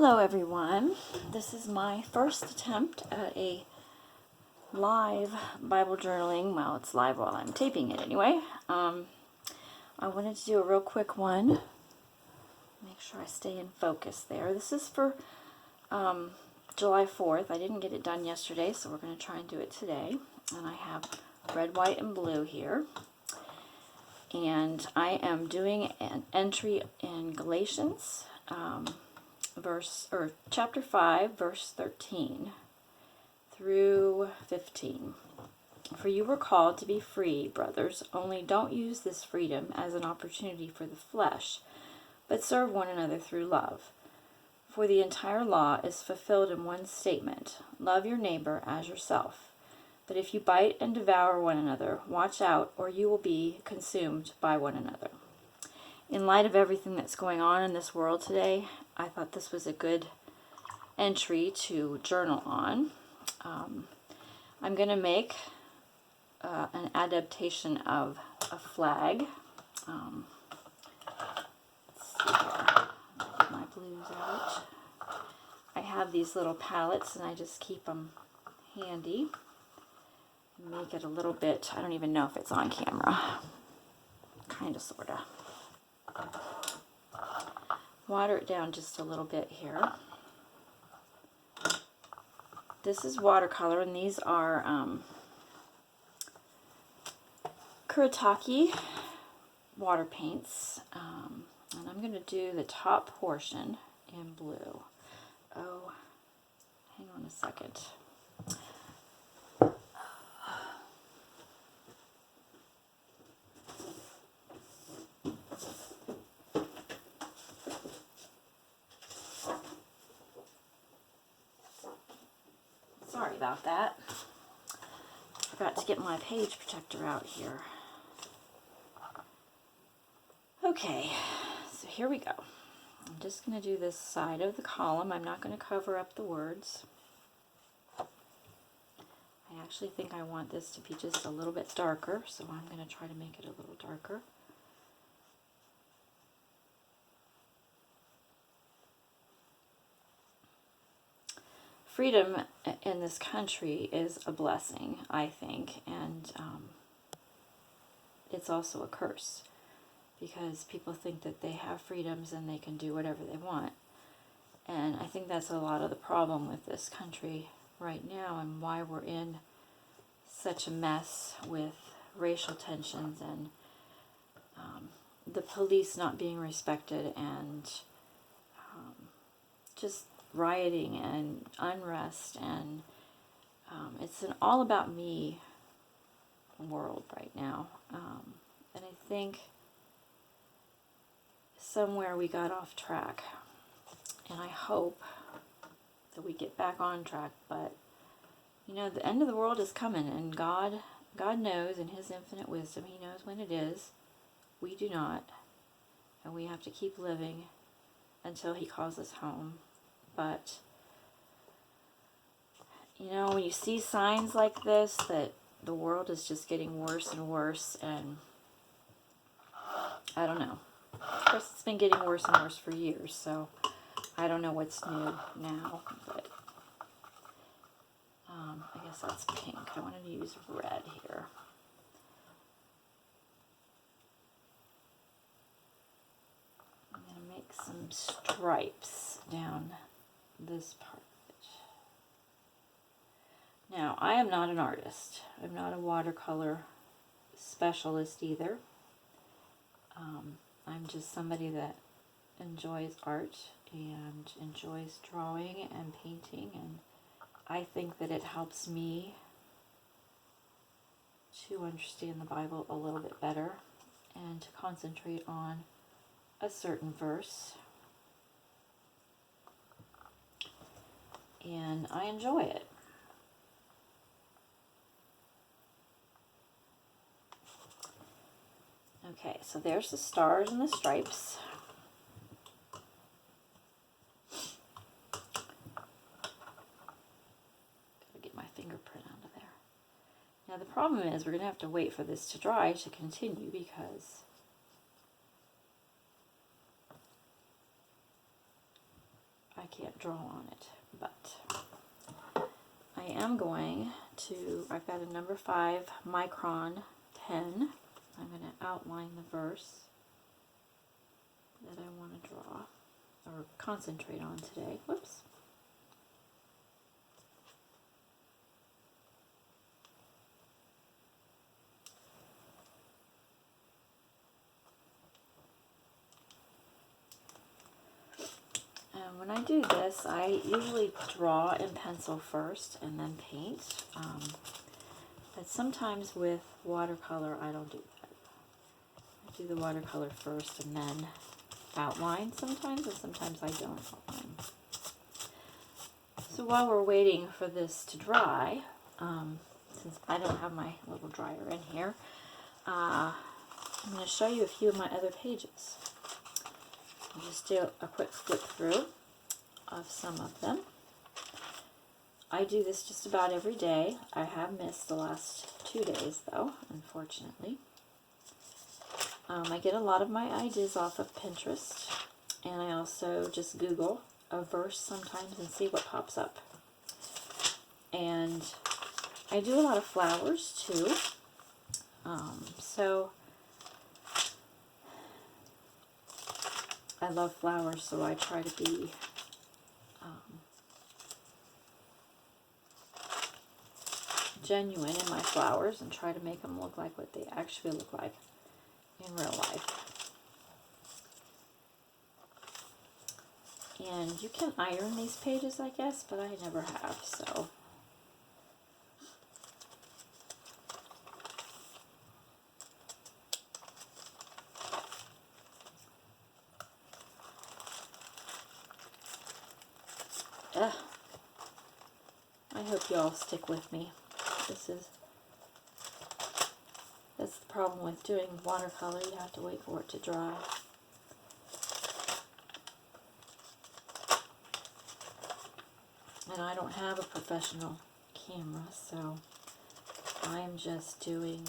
Hello everyone. This is my first attempt at a live Bible journaling. Well, it's live while I'm taping it anyway. I wanted to do a real quick one. Make sure I stay in focus there. This is for July 4th. I didn't get it done yesterday, so we're going to try and do it today. And I have red, white, and blue here. And I am doing an entry in Galatians, chapter 5, verse 13 through 15. For you were called to be free, brothers, only don't use this freedom as an opportunity for the flesh, but serve one another through love. For the entire law is fulfilled in one statement: love your neighbor as yourself. But if you bite and devour one another, watch out, or you will be consumed by one another. In light of everything that's going on in this world today, I thought this was a good entry to journal on. I'm going to make an adaptation of a flag. Let's see here. Get my blues out. I have these little palettes and I just keep them handy. Make it a little bit, I don't even know if it's on camera. Kind of, sort of. Water it down just a little bit here. This is watercolor, and these are Kuretake water paints. And I'm going to do the top portion in blue. Oh, hang on a second. Sorry about that. Forgot to get my page protector out here. Okay, so here we go. I'm just going to do this side of the column. I'm not going to cover up the words. I actually think I want this to be just a little bit darker, so I'm going to try to make it a little darker. Freedom in this country is a blessing, I think, and it's also a curse, because people think that they have freedoms and they can do whatever they want. And I think that's a lot of the problem with this country right now, and why we're in such a mess with racial tensions and the police not being respected, and just rioting and unrest, and it's an all about me world right now. And I think somewhere we got off track, and I hope that we get back on track. But you know, the end of the world is coming, and God knows in His infinite wisdom. He knows when it is. We do not, and we have to keep living until He calls us home. But you know, when you see signs like this, that the world is just getting worse and worse, and I don't know. Of course, it's been getting worse and worse for years, so I don't know what's new now, but I guess that's pink. I wanted to use red here. I'm going to make some stripes down this part of it. Now, I am not an artist. I'm not a watercolor specialist either. I'm just somebody that enjoys art and enjoys drawing and painting, and I think that it helps me to understand the Bible a little bit better and to concentrate on a certain verse. And I enjoy it. Okay, so there's the stars and the stripes. Gotta get my fingerprint out of there. Now the problem is we're going to have to wait for this to dry to continue, because I can't draw on it, but I am going to, I've got a number 5 micron pen. I'm going to outline the verse that I want to draw or concentrate on today. Whoops. And when I do this, I usually draw in pencil first and then paint. But sometimes with watercolor, I don't do that. I do the watercolor first and then outline sometimes, and sometimes I don't outline. So while we're waiting for this to dry, since I don't have my little dryer in here, I'm going to show you a few of my other pages. I'll just do a quick flip through of some of them. I do this just about every day. I have missed the last 2 days though, unfortunately. I get a lot of my ideas off of Pinterest, and I also just Google a verse sometimes and see what pops up. And I do a lot of flowers too. So I love flowers, so I try to be genuine in my flowers and try to make them look like what they actually look like in real life. And you can iron these pages, I guess, but I never have, so. I hope you all stick with me. That's the problem with doing watercolor. You have to wait for it to dry. And I don't have a professional camera, so I'm just doing...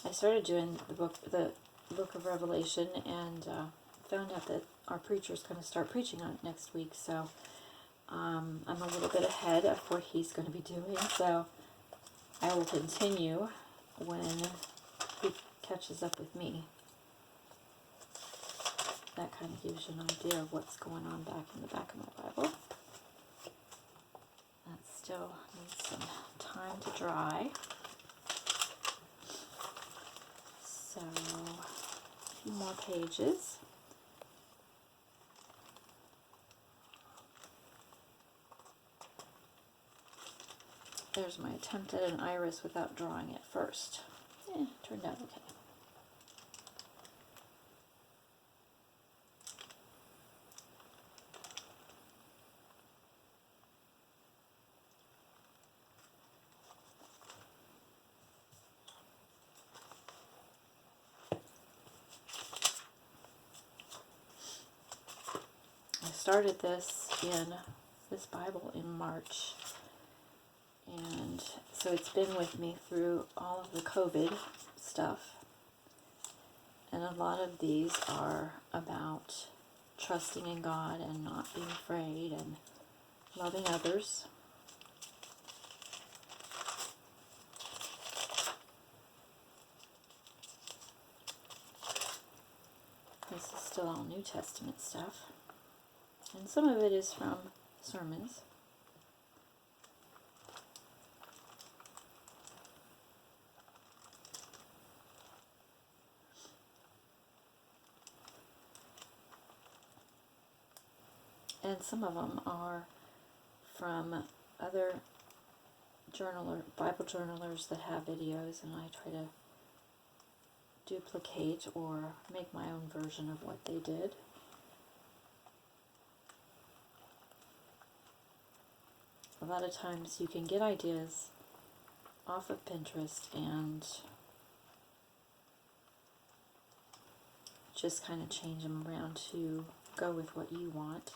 I started doing the book of Revelation, and found out that our preacher's going to start preaching on it next week, so I'm a little bit ahead of what he's going to be doing, so I will continue when he catches up with me. That kind of gives you an idea of what's going on back in the back of my Bible. That still needs some time to dry. So, a few more pages. There's my attempt at an iris without drawing it first. Turned out okay. I started this Bible in March, and so it's been with me through all of the COVID stuff, and a lot of these are about trusting in God and not being afraid and loving others. This is still all New Testament stuff. And some of it is from sermons. And some of them are from other Bible journalers that have videos, and I try to duplicate or make my own version of what they did. A lot of times you can get ideas off of Pinterest and just kind of change them around to go with what you want.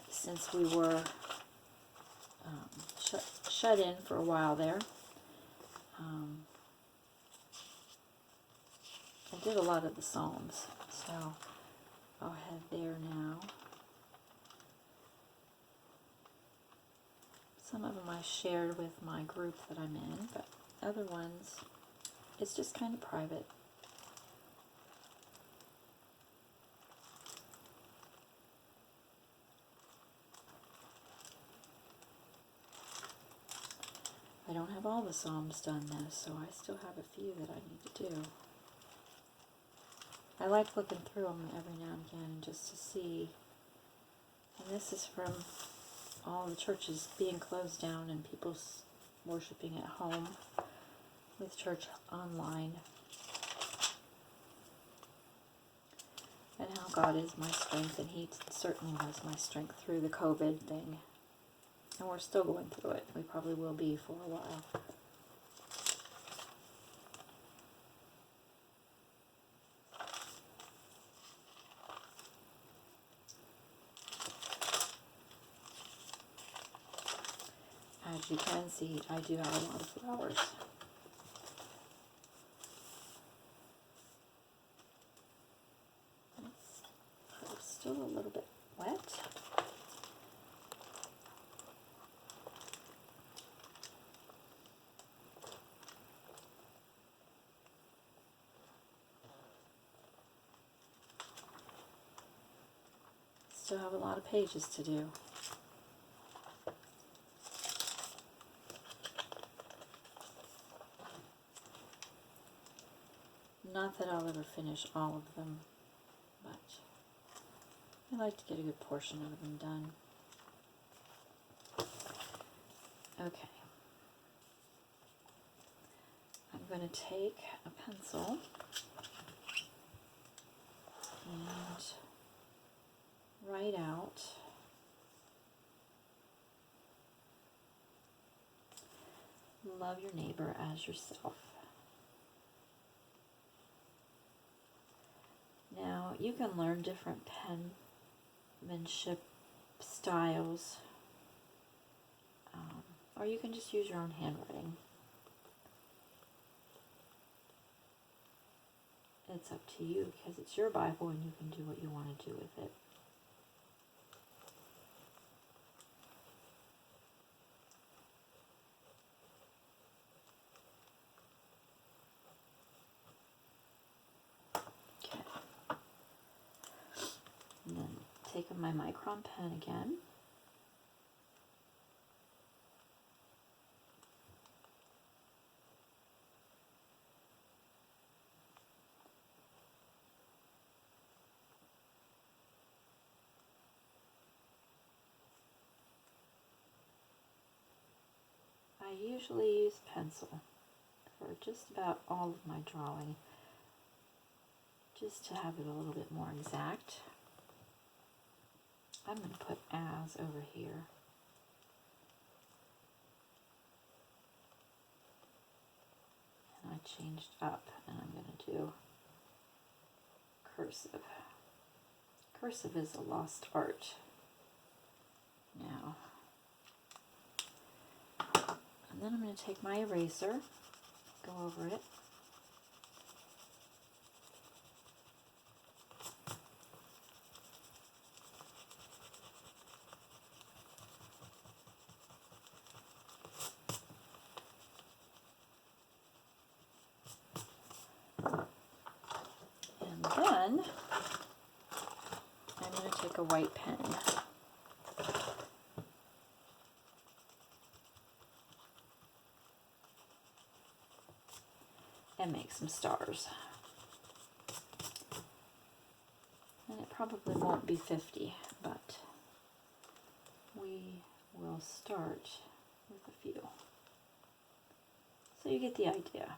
since we were shut in for a while there. I did a lot of the Psalms, so I'll head there now. Some of them I shared with my group that I'm in, but other ones, it's just kind of private. I don't have all the Psalms done though, so I still have a few that I need to do. I like looking through them every now and again just to see. And this is from all the churches being closed down and people worshiping at home with church online. And how God is my strength, and He certainly was my strength through the COVID thing. And we're still going through it. We probably will be for a while. As you can see, I do have a lot of flowers. It's still a little bit wet. Still have a lot of pages to do. Not that I'll ever finish all of them, but I like to get a good portion of them done. Okay. I'm going to take a pencil and write out love your neighbor as yourself. Now, you can learn different penmanship styles, or you can just use your own handwriting. It's up to you because it's your Bible and you can do what you want to do with it. And then take my micron pen again. I usually use pencil for just about all of my drawing, just to have it a little bit more exact. I'm going to put as over here. And I changed up, and I'm going to do cursive. Cursive is a lost art now. And then I'm going to take my eraser, go over it. And then I'm going to take a white pen. And make some stars. And it probably won't be 50, but we will start with a few. So you get the idea.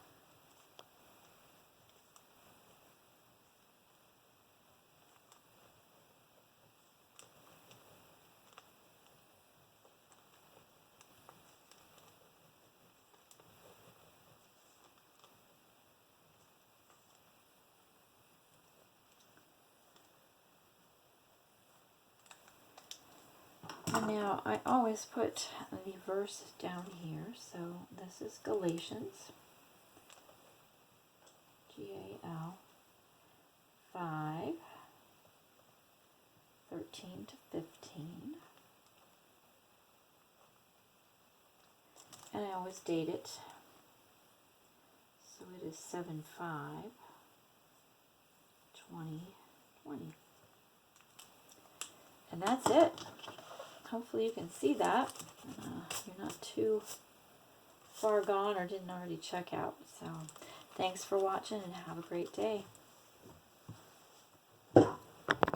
And now I always put the verse down here. So this is Galatians, Gal 5, 13 to 15. And I always date it. So it is 7/5/2020. And that's it. Hopefully you can see that. You're not too far gone or didn't already check out. So thanks for watching and have a great day.